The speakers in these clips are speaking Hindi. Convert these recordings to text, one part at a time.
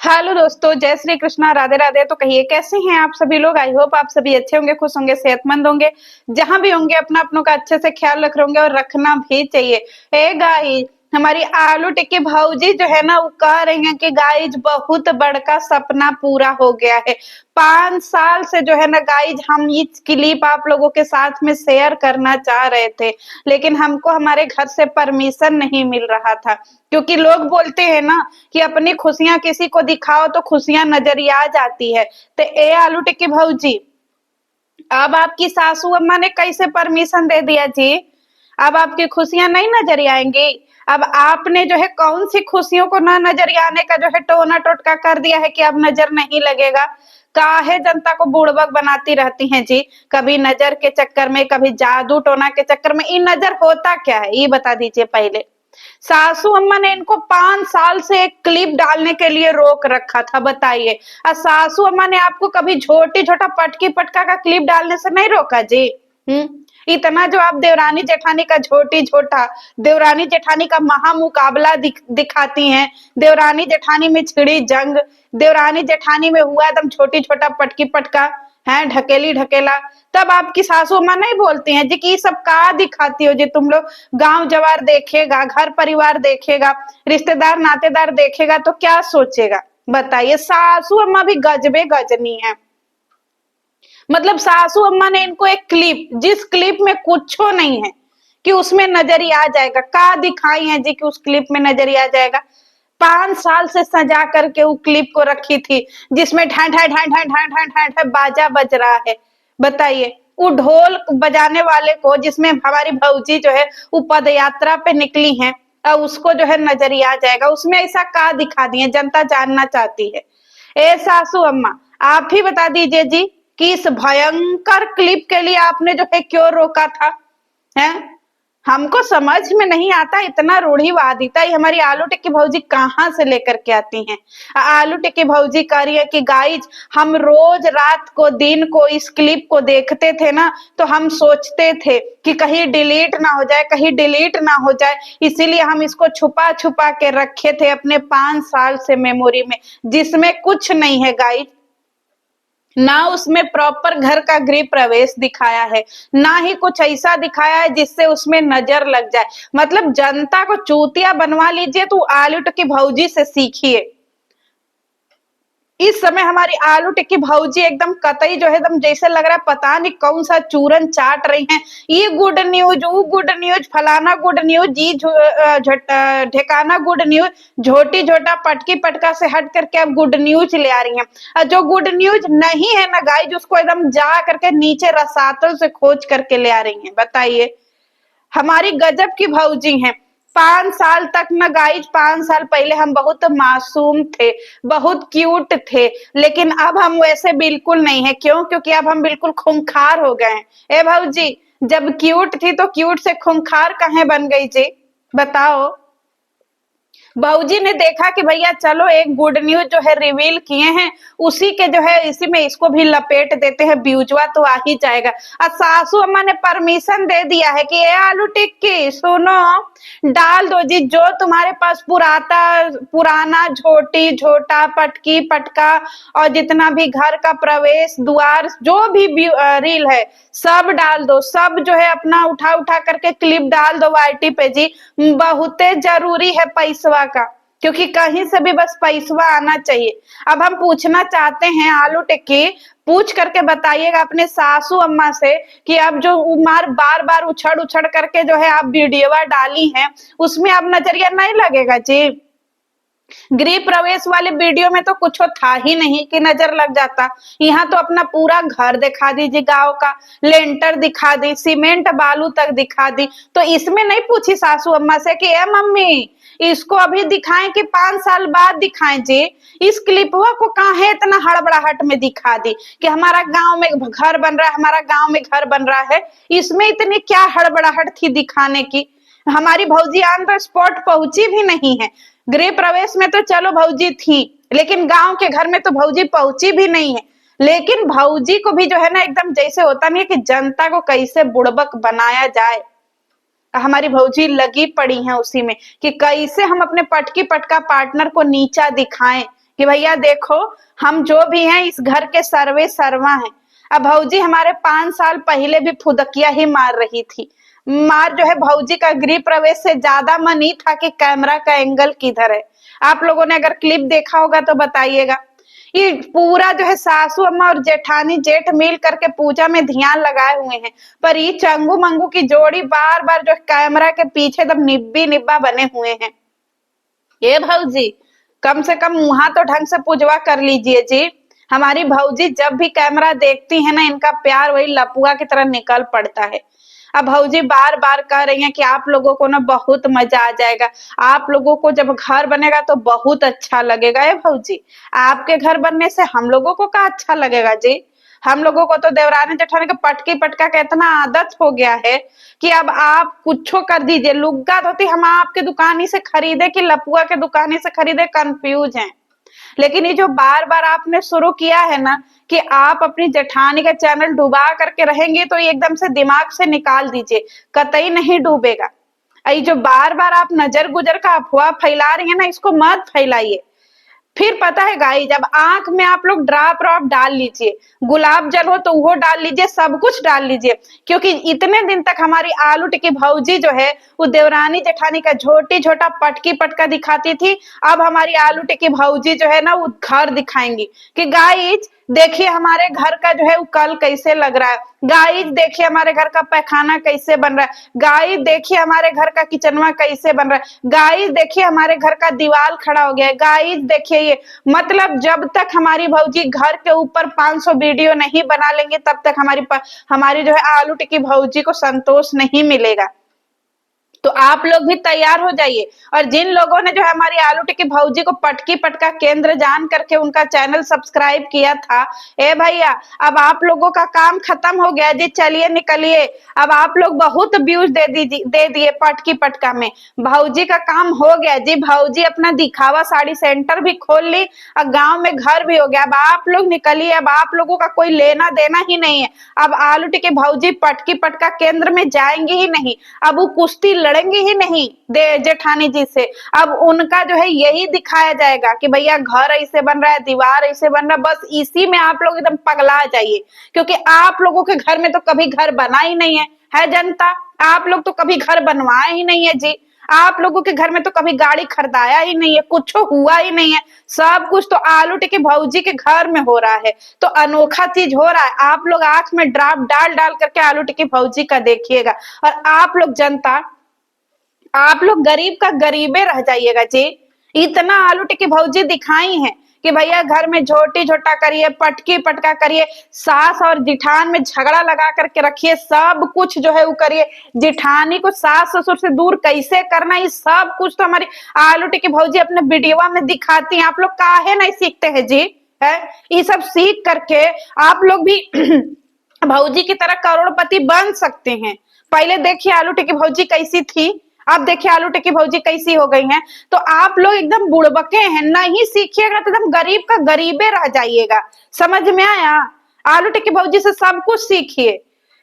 हेलो दोस्तों, जय श्री कृष्णा, राधे राधे। तो कहिए कैसे हैं आप सभी लोग। आई होप आप सभी अच्छे होंगे, खुश होंगे, सेहतमंद होंगे। जहां भी होंगे अपना अपनों का अच्छे से ख्याल रख रहे होंगे और रखना भी चाहिए। ए गाइस, हमारी आलू टिक्की भौजी जो है ना, वो कह रही हैं कि गाइज बहुत बड़का सपना पूरा हो गया है। 5 साल से जो है ना गाइज, हम ये क्लिप आप लोगों के साथ में शेयर करना चाह रहे थे, लेकिन हमको हमारे घर से परमिशन नहीं मिल रहा था। क्योंकि लोग बोलते हैं ना कि अपनी खुशियां किसी को दिखाओ तो खुशियां नजरिया जाती है। तो ए आलू टिक्की भौजी, अब आपकी सासू अम्मा ने कैसे परमिशन दे दिया जी। अब आपकी खुशियां नहीं नजर आएंगी। अब आपने जो है कौन सी खुशियों को ना नजर आने का जो है टोना टोटका कर दिया है कि अब नजर नहीं लगेगा। काहे जनता को बुड़बक बनाती रहती हैं जी। कभी नजर के चक्कर में, कभी जादू टोना के चक्कर में। ये नजर होता क्या है ये बता दीजिए पहले। सासू अम्मा ने इनको 5 साल से एक क्लिप डालने के लिए रोक रखा था, बताइए। और सासू अम्मा ने आपको कभी छोटी छोटा पटकी पटका का क्लिप डालने से नहीं रोका जी। इतना जो आप देवरानी जेठानी का छोटी छोटा, देवरानी जेठानी का महा मुकाबला दिखाती हैं। देवरानी जेठानी में छिड़ी जंग, देवरानी जेठानी में हुआ एकदम छोटी छोटा पटकी पटका है, ढकेली ढकेला। तब आपकी सासू माँ नहीं बोलती हैं जी कि ये सब का दिखाती हो जी तुम लोग। गांव जवार देखेगा, घर परिवार देखेगा, रिश्तेदार नातेदार देखेगा तो क्या सोचेगा, बताइए। सासू अम्मा भी गजबे गजनी है। मतलब सासू अम्मा ने इनको एक क्लिप, जिस क्लिप में कुछ नहीं है कि उसमें नजर ही आ जाएगा, का दिखाई है जी कि उस क्लिप में नजर ही आ जाएगा। 5 साल से सजा करके वो क्लिप को रखी थी, जिसमें ढाई ढाई ढाई ढाई ढाई ढाई ढाई ढाई बाजा बज रहा है, बताइए। वो ढोल बजाने वाले को, जिसमें हमारी भौजी जो है वो पद यात्रा पे निकली हैं, और उसको जो है नजर ही आ जाएगा। उसमें ऐसा का दिखा दिए, जनता जानना चाहती है। ए सासू अम्मा, आप ही बता दीजिए जी कि इस भयंकर क्लिप के लिए आपने जो है क्यों रोका था, हैं? हमको समझ में नहीं आता। इतना रूढ़िवादिता ये हमारी आलू टिक्की भौजी कहाँ से लेकर के आती हैं। आलू टिक्की भौजी कह रही है कि गाइज, हम रोज रात को दिन को इस क्लिप को देखते थे ना, तो हम सोचते थे कि कहीं डिलीट ना हो जाए, कहीं डिलीट ना हो जाए, इसीलिए हम इसको छुपा छुपा के रखे थे अपने 5 साल से मेमोरी में, जिसमें कुछ नहीं है गाइज। ना उसमें प्रॉपर घर का गृह प्रवेश दिखाया है, ना ही कुछ ऐसा दिखाया है जिससे उसमें नजर लग जाए। मतलब जनता को चूतिया बनवा लीजिए तो आलू टिक्की भौजी से सीखिए। इस समय हमारी आलू टिक्की भौजी एकदम कतई जो है, एकदम जैसे लग रहा है पता नहीं कौन सा चूरन चाट रही हैं। ये गुड न्यूज, वो गुड न्यूज, फलाना गुड न्यूज, जी ढेकाना गुड न्यूज, झोटी झोटा पटकी पटका से हट करके अब गुड न्यूज ले आ रही हैं। और जो गुड न्यूज नहीं है ना गाइज, उसको एकदम जा करके नीचे रसातल से खोज करके ले आ रही हैं, बताइए। हमारी गजब की भौजी हैं। 5 साल तक न गाइज, 5 साल पहले हम बहुत मासूम थे, बहुत क्यूट थे, लेकिन अब हम वैसे बिल्कुल नहीं है। क्यों? क्योंकि अब हम बिल्कुल खूंखार हो गए हैं। ए भौजी, जब क्यूट थी तो क्यूट से खूंखार कहाँ बन गई जी, बताओ। भौजी ने देखा कि भैया चलो एक गुड न्यूज जो है रिवील किए हैं, उसी के जो है इसी में इसको भी लपेट देते हैं, व्यूजवा तो आ ही जाएगा। और सासू अम्मा ने परमिशन दे दिया है कि ये आलू टिक्की सुनो, डाल दो जी जो तुम्हारे पास पुराना झोटी झोटा पटकी पटका और जितना भी घर का प्रवेश द्वार जो भी रील है, सब डाल दो। सब जो है अपना उठा उठा करके क्लिप डाल दो वाईटी पे जी। बहुत जरूरी है पैसवा का, क्योंकि कहीं से भी बस पैसवा आना चाहिए। अब हम पूछना चाहते हैं आलू टिक्की, पूछ करके बताइएगा अपने सासू अम्मा से कि अब जो उमर बार बार उछड़ उछड़ करके जो है आप वीडियो डाली हैं, उसमें अब नजरिया नहीं लगेगा जी। गृह प्रवेश वाले वीडियो में तो कुछ था ही नहीं कि नजर लग जाता। यहाँ तो अपना पूरा घर दिखा दीजिए, गांव का लेंटर दिखा दी, सीमेंट बालू तक दिखा दी। तो इसमें नहीं पूछी सासू अम्मा से कि ए मम्मी, इसको अभी दिखाएं कि 5 साल बाद दिखाएं जी। इस क्लिपवा को काहे इतना हड़बड़ाहट में दिखा दी कि हमारा गांव में घर बन रहा है, हमारा गांव में घर बन रहा है। इसमें इतनी क्या हड़बड़ाहट थी दिखाने की। हमारी भौजी ऑन द स्पॉट पहुंची भी नहीं है। गृह प्रवेश में तो चलो भौजी थी, लेकिन गांव के घर में तो भौजी पहुंची भी नहीं है। लेकिन भौजी को भी जो है ना एकदम जैसे होता नहीं है कि जनता को कैसे बुड़बक बनाया जाए, हमारी भौजी लगी पड़ी हैं उसी में कि कैसे हम अपने पटकी पटका पार्टनर को नीचा दिखाएं। कि भैया देखो, हम जो भी हैं इस घर के सर्वे सर्वा हैं। अब भौजी हमारे 5 साल पहले भी फुदकिया ही मार रही थी। मार जो है भौजी का गृह प्रवेश से ज्यादा मन ही था कि कैमरा का एंगल किधर है। आप लोगों ने अगर क्लिप देखा होगा तो बताइएगा। ये पूरा जो है सासू अम्मा और जेठानी जेठ मिल करके पूजा में ध्यान लगाए हुए हैं, पर ये चंगू मंगू की जोड़ी बार बार जो कैमरा के पीछे एकदम निब्बी निब्बा बने हुए हैं। ये भौजी, कम से कम मुहा तो ढंग से पूजवा कर लीजिए जी। हमारी भौजी जब भी कैमरा देखती है ना, इनका प्यार वही लपुआ की तरह निकल पड़ता है। अब भौजी बार बार कह रही हैं कि आप लोगों को ना बहुत मजा आ जाएगा, आप लोगों को जब घर बनेगा तो बहुत अच्छा लगेगा। ये भौजी, आपके घर बनने से हम लोगों को क्या अच्छा लगेगा जी। हम लोगों को तो देवरानी जेठानी का पटकी पटका का इतना आदत हो गया है कि अब आप कुछो कर दीजिए, लुग्गा धोती हम आपके दुकानी से खरीदे कि लपुआ के दुकानी से खरीदे, कंफ्यूज हैं। लेकिन ये जो बार बार आपने शुरू किया है ना कि आप अपनी जेठानी का चैनल डुबा करके रहेंगे, तो ये एकदम से दिमाग से निकाल दीजिए, कतई नहीं डूबेगा। ये जो बार बार आप नजर गुजर का अफवाह फैला रही है ना, इसको मत फैलाइए। फिर पता है गाइस, जब आंख में आप लोग ड्रॉप ड्रॉप डाल लीजिए, गुलाब जल हो तो वो डाल लीजिए, सब कुछ डाल लीजिए, क्योंकि इतने दिन तक हमारी आलू टिक्की भौजी जो है वो देवरानी जेठानी का झोटी झोटा पटकी पटका दिखाती थी। अब हमारी आलू टिक्की भौजी जो है ना वो घर दिखाएंगी कि गाइस देखिए हमारे घर का जो है वो कल कैसे लग रहा है, गाइस देखिए हमारे घर का पैखाना कैसे बन रहा है, गाइस देखिए हमारे घर का किचनवा कैसे बन रहा है, गाइस देखिए हमारे घर का दीवार खड़ा हो गया है, गाइस देखिए ये। मतलब जब तक हमारी भौजी घर के ऊपर 500 वीडियो नहीं बना लेंगे, तब तक हमारी जो है आलू टिक्की भौजी को संतोष नहीं मिलेगा। तो आप लोग भी तैयार हो जाइए। और जिन लोगों ने जो है हमारी आलू टिक्की भौजी को पटकी पटका केंद्र जान करके उनका चैनल सब्सक्राइब किया था, ए भैया अब आप लोगों का काम खत्म हो गया जी, चलिए निकलिए। अब आप लोग बहुत व्यूज दे दिए पटकी पटका में, भौजी का काम हो गया जी। भौजी अपना दिखावा साड़ी सेंटर भी खोल ली और गांव में घर भी हो गया। अब आप लोग निकलिए, अब आप लोगों का कोई लेना देना ही नहीं है। अब आलू टिक्की भौजी पटकी पटका केंद्र में जाएंगी ही नहीं, अब वो कुश्ती लड़ेंगे ही नहीं दे जेठानी जी से। अब उनका जो है यही दिखाया जाएगा कि भैया घर ऐसे बन रहा है, दीवार ऐसे बन रहा है, बस इसी में आप लोग एकदम पगला जाइए, क्योंकि आप लोगों के घर में तो कभी घर बना ही नहीं है जनता। आप लोग तो कभी घर बनवाए ही नहीं है जी। आप लोगों के घर में तो कभी गाड़ी खरीदाया ही नहीं है, कुछ हुआ ही नहीं है। सब कुछ तो आलू टिक्की भौजी के घर में हो रहा है, तो अनोखा चीज हो रहा है। आप लोग आंख में ड्राप डाल डाल करके आलू टिक्की भौजी का देखिएगा, और आप लोग जनता, आप लोग गरीब का गरीबे रह जाइएगा जी। इतना आलू टिक्की भौजी दिखाई है कि भैया घर में झोटी झोटा करिए, पटकी पटका करिए, सास और जिठान में झगड़ा लगा करके रखिए, सब कुछ जो है वो करिए। जिठानी को सास ससुर से दूर कैसे करना, ये सब कुछ तो हमारी आलू टिक्की भौजी अपने वीडियो में दिखाती हैं। आप लोग काहे नहीं सीखते हैं जी? है ये सब सीख करके आप लोग भी भौजी की तरह करोड़पति बन सकते हैं। पहले देखिए आलू टिक्की भौजी कैसी थी, अब देखिए आलू टिक्की भौजी कैसी हो गई हैं। तो आप लोग एकदम बुड़बके हैं, नहीं सीखिएगा तो एकदम गरीब का गरीबे रह जाइएगा। समझ में आया? आलू टिक्की भौजी से सब कुछ सीखिए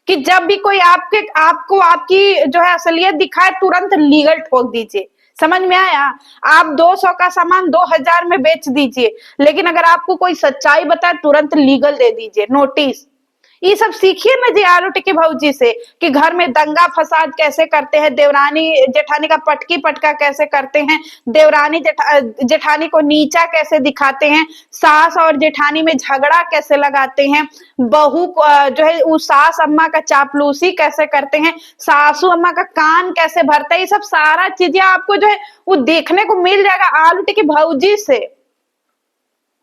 कि जब भी कोई आपको आपकी जो है असलियत दिखाए, तुरंत लीगल ठोक दीजिए। समझ में आया? आप 200 का सामान 2000 में बेच दीजिए, लेकिन अगर आपको कोई सच्चाई बताए तुरंत लीगल दे दीजिए, नोटिस। ये सब सीखिए ना जी आलू टिक्की भौजी से कि घर में दंगा फसाद कैसे करते हैं, देवरानी जेठानी का पटकी पटका कैसे करते हैं, देवरानी जेठानी को नीचा कैसे दिखाते हैं, सास और जेठानी में झगड़ा कैसे लगाते हैं, बहू जो है वो सास अम्मा का चापलूसी कैसे करते हैं, सासू अम्मा का कान कैसे भरते हैं, ये सब सारा चीजें आपको जो है वो देखने को मिल जाएगा आलू टिक्की भौजी से।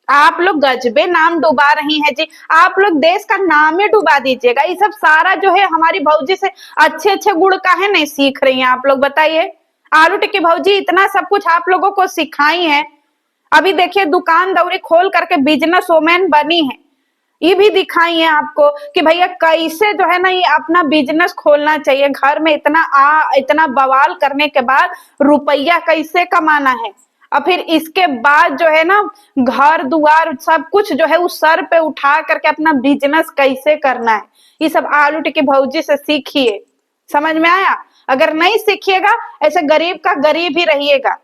आप लोग गजबे नाम डुबा रही हैं जी, आप लोग देश का नाम ही डुबा दीजिएगा। ये सब सारा जो है हमारी भौजी से अच्छे अच्छे गुण काहे नहीं सीख रही हैं आप लोग, बताइए। आलू टिक्की भौजी इतना सब कुछ आप लोगों को सिखाई है। अभी देखिए दुकान दौरी खोल करके बिजनेस वोमेन बनी है, ये भी दिखाई है आपको कि भैया कैसे जो है ना ये अपना बिजनेस खोलना चाहिए। घर में इतना बवाल करने के बाद रुपया कैसे कमाना है, और फिर इसके बाद जो है ना घर दुआर सब कुछ जो है उस सर पे उठा करके अपना बिजनेस कैसे करना है, ये सब आलू टिक्की भौजी से सीखिए। समझ में आया? अगर नहीं सीखिएगा ऐसे गरीब का गरीब ही रहिएगा।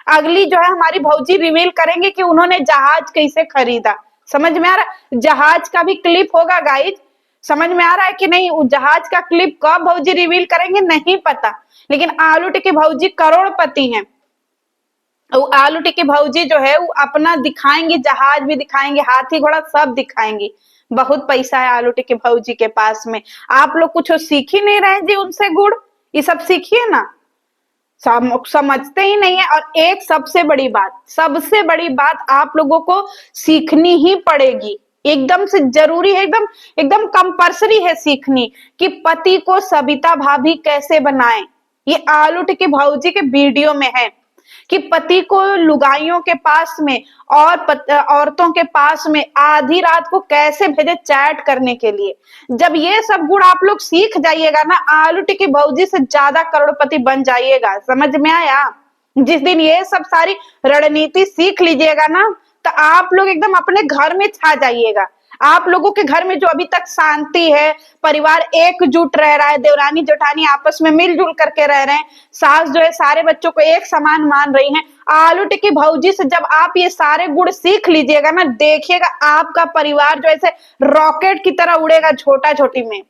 अगली जो है हमारी भौजी रिवील करेंगे कि उन्होंने जहाज कैसे खरीदा। समझ में आ रहा है? जहाज का भी क्लिप होगा गाइज, समझ में आ रहा है कि नहीं? वो जहाज का क्लिप कब भौजी रिवील करेंगे नहीं पता, लेकिन आलू टिक्की भौजी करोड़पति हैं। वो आलू टिक्की भौजी जो है वो अपना दिखाएंगी, जहाज भी दिखाएंगे, हाथी घोड़ा सब दिखाएंगी। बहुत पैसा है आलू टिक्की भौजी के पास में। आप लोग कुछ सीख ही नहीं रहे जी उनसे गुड़, ये सब सीखिए ना, समझते ही नहीं है। और एक सबसे बड़ी बात आप लोगों को सीखनी ही पड़ेगी, एकदम से जरूरी है, एकदम एकदम कंपल्सरी है सीखनी, कि पति को सबिता भाभी कैसे बनाएं। ये आलू टिक्की भौजी के वीडियो में है कि पति को लुगाइयों के पास में और औरतों के पास में आधी रात को कैसे भेजे चैट करने के लिए। जब ये सब गुण आप लोग सीख जाइएगा ना, आलू टिक्की भौजी से ज्यादा करोड़पति बन जाइएगा। समझ में आया? जिस दिन ये सब सारी रणनीति सीख लीजिएगा ना, तो आप लोग एकदम अपने घर में छा जाइएगा। आप लोगों के घर में जो अभी तक शांति है, परिवार एकजुट रह रहा है, देवरानी जेठानी आपस में मिलजुल करके रह रहे हैं, सास जो है सारे बच्चों को एक समान मान रही हैं, आलू टिक्की भौजी से जब आप ये सारे गुण सीख लीजिएगा ना, देखिएगा आपका परिवार जो ऐसे रॉकेट की तरह उड़ेगा छोटा छोटी में।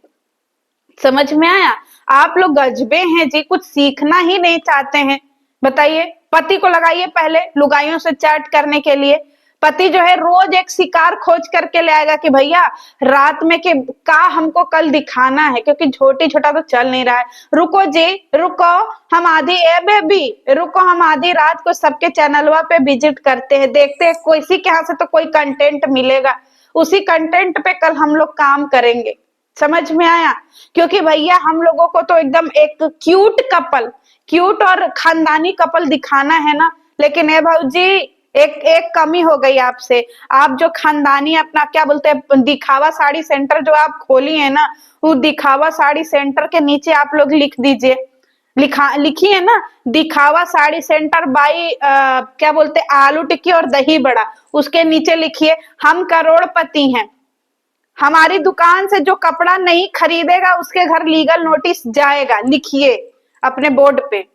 समझ में आया? आप लोग गजबे हैं जी, कुछ सीखना ही नहीं चाहते हैं। बताइए, पति को लगाइए पहले लुगाइयों से चैट करने के लिए। पति जो है रोज एक शिकार खोज करके ले आएगा कि भैया रात में के का हमको कल दिखाना है, क्योंकि छोटी छोटा तो चल नहीं रहा है। रुको जी, रुको, हम आधी ए बेबी रुको, हम आधी रात को सबके चैनलवा पे विजिट करते हैं, देखते हैं किसी के यहाँ से तो कोई कंटेंट मिलेगा, उसी कंटेंट पे कल हम लोग काम करेंगे। समझ में आया? क्योंकि भैया हम लोगों को तो एकदम एक क्यूट और खानदानी कपल दिखाना है ना। लेकिन ए भाजी, एक कमी हो गई आपसे। आप जो खानदानी अपना क्या बोलते हैं दिखावा साड़ी सेंटर जो आप खोली है ना, वो दिखावा साड़ी सेंटर के नीचे आप लोग लिख दीजिए, लिखिए ना, दिखावा साड़ी सेंटर बाई क्या बोलते आलू टिक्की और दही बड़ा। उसके नीचे लिखिए हम करोड़पति हैं, हमारी दुकान से जो कपड़ा नहीं खरीदेगा उसके घर लीगल नोटिस जाएगा। लिखिए अपने बोर्ड पे,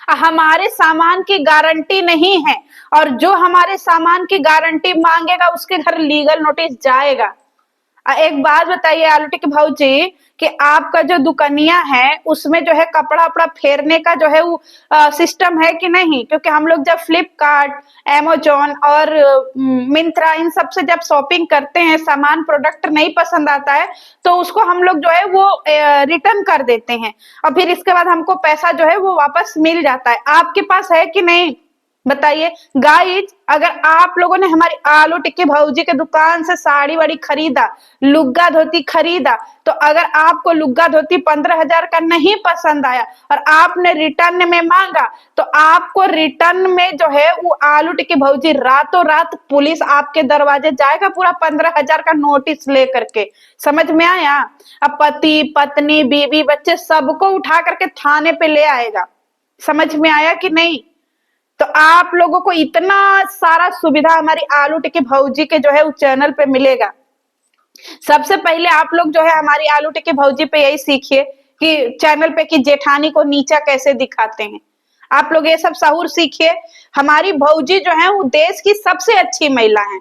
हमारे सामान की गारंटी नहीं है, और जो हमारे सामान की गारंटी मांगेगा उसके घर लीगल नोटिस जाएगा। एक बात बताइए आलू टिक्की भौजी, कि आपका जो दुकानिया है उसमें जो है कपड़ा वपड़ा फेरने का जो है वो सिस्टम है कि नहीं? क्योंकि हम लोग जब फ्लिपकार्ट, अमेजोन और मिंत्रा इन सब से जब शॉपिंग करते हैं, सामान प्रोडक्ट नहीं पसंद आता है तो उसको हम लोग जो है वो रिटर्न कर देते हैं, और फिर इसके बाद हमको पैसा जो है वो वापस मिल जाता है। आपके पास है कि नहीं बताइए गाइज? अगर आप लोगों ने हमारी आलू टिक्की भौजी के दुकान से साड़ी वाड़ी खरीदा, लुग्गा धोती खरीदा, तो अगर आपको लुग्गा धोती 15,000 का नहीं पसंद आया और आपने रिटर्न में मांगा, तो आपको रिटर्न में जो है वो आलू टिक्की भौजी रातों रात पुलिस आपके दरवाजे जाएगा पूरा 15,000 का नोटिस लेकर के। समझ में आया? अब पति पत्नी बीवी बच्चे सबको उठा करके थाने पे ले आएगा। समझ में आया कि नहीं? तो आप लोगों को इतना सारा सुविधा हमारी आलू टिक्की भौजी के जो है उस चैनल पे मिलेगा। सबसे पहले आप लोग जो है हमारी आलू टिक्की भौजी पे यही सीखिए कि चैनल पे कि जेठानी को नीचा कैसे दिखाते हैं। आप लोग ये सब सहूर सीखिए। हमारी भौजी जो है वो देश की सबसे अच्छी महिला है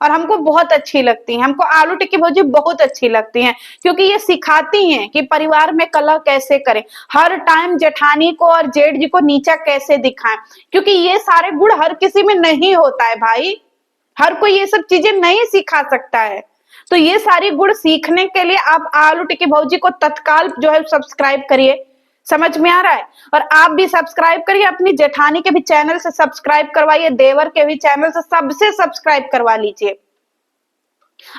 और हमको बहुत अच्छी लगती हैं। हमको आलू टिक्की भौजी बहुत अच्छी लगती हैं, क्योंकि ये सिखाती हैं कि परिवार में कलह कैसे करें, हर टाइम जेठानी को और जेठ जी को नीचा कैसे दिखाएं, क्योंकि ये सारे गुण हर किसी में नहीं होता है भाई। हर कोई ये सब चीजें नहीं सिखा सकता है। तो ये सारी गुण सीखने के लिए आप आलू टिक्की भौजी को तत्काल जो है सब्सक्राइब करिए। समझ में आ रहा है? और आप भी सब्सक्राइब करिए, अपनी जेठानी के भी चैनल से सब्सक्राइब करवाइए, देवर के भी चैनल से, सबसे सब्सक्राइब करवा लीजिए।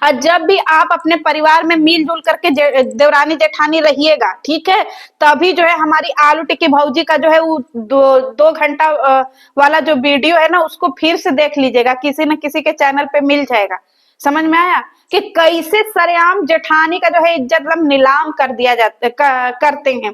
और जब भी आप अपने परिवार में मिलजुल करके देवरानी जेठानी रहिएगा, ठीक है, तभी जो है हमारी आलू टिक्की भौजी का जो है वो 2 घंटा वाला जो वीडियो है ना, उसको फिर से देख लीजिएगा, किसी न किसी के चैनल पे मिल जाएगा। समझ में आया कि कैसे सरेआम जेठानी का जो है इज्जत एकदम नीलाम कर दिया करते हैं,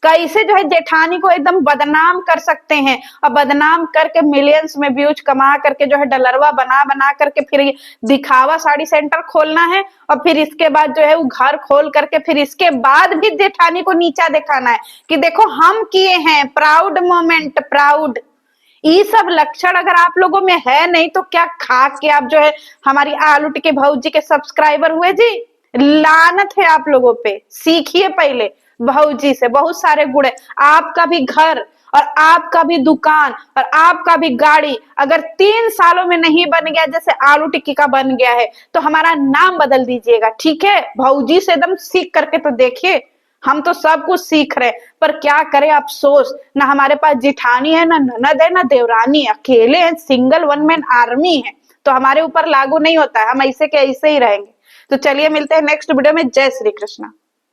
कैसे जो है जेठानी को एकदम बदनाम कर सकते हैं, और बदनाम करके मिलियंस में व्यूज कमा करके जो है डलरवा बना बना करके फिर दिखावा साड़ी सेंटर खोलना है, और फिर इसके बाद जो है वो घर खोल करके फिर इसके बाद भी जेठानी को नीचा दिखाना है कि देखो हम किए हैं, प्राउड मोमेंट, प्राउड। ये सब लक्षण अगर आप लोगों में है नहीं तो क्या खा के आप जो है हमारी आलू टिक्की भौजी के सब्सक्राइबर हुए जी? लानत है आप लोगों पे। सीखिए पहले भौजी से, बहुत सारे गुण है। आपका भी घर और आपका भी दुकान और आपका भी गाड़ी अगर 3 सालों में नहीं बन गया जैसे आलू टिक्की का बन गया है तो हमारा नाम बदल दीजिएगा, ठीक है? भौजी से एकदम सीख करके तो देखिए। हम तो सब कुछ सीख रहे हैं पर क्या करें अफसोस, ना हमारे पास जिठानी है, ना ननद है, ना देवरानी है, अकेले हैं, सिंगल वन मैन आर्मी है। तो हमारे ऊपर लागू नहीं होता है, हम ऐसे के ऐसे ही रहेंगे। तो चलिए मिलते हैं नेक्स्ट वीडियो में। जय श्री कृष्ण।